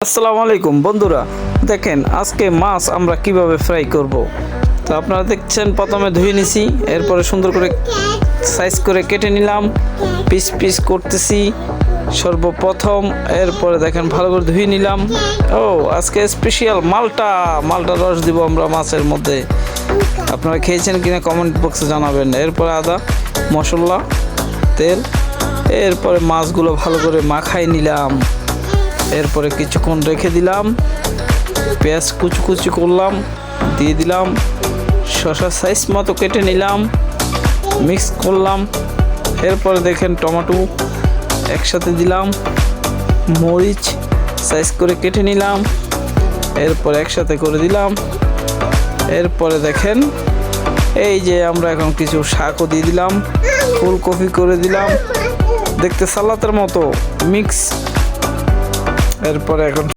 আসসালামু আলাইকুম বন্ধুরা, দেখেন আজকে মাছ আমরা কিভাবে ফ্রাই করব। তো আপনারা দেখছেন প্রথমে ধুয়ে নিছি, এরপরে সুন্দর করে সাইজ করে কেটে নিলাম, পিস পিস করতেছি সর্বপ্রথম। এরপরে দেখেন ভালো করে ধুয়ে নিলাম। ও আজকে স্পেশাল মালটা রস দিব আমরা মাছের মধ্যে। আপনারা খেয়েছেন কিনা কমেন্ট বক্সে জানাবেন। এরপরে আদা, মশলা, তেল, এরপরে মাছগুলো ভালো করে মাখাই নিলাম। এরপরে কিছুক্ষণ রেখে দিলাম, পেঁয়াজ কুচি কুচি করলাম, দিয়ে দিলাম, শসা সাইজ মতো কেটে নিলাম, মিক্স করলাম। এরপরে দেখেন টমেটো একসাথে দিলাম, মরিচ সাইজ করে কেটে নিলাম, এরপর একসাথে করে দিলাম। এরপরে দেখেন এই যে আমরা এখন কিছু শাকও দিয়ে দিলাম, ফুলকপি করে দিলাম, দেখতে সালাতের মতো মিক্স। এরপরে এখন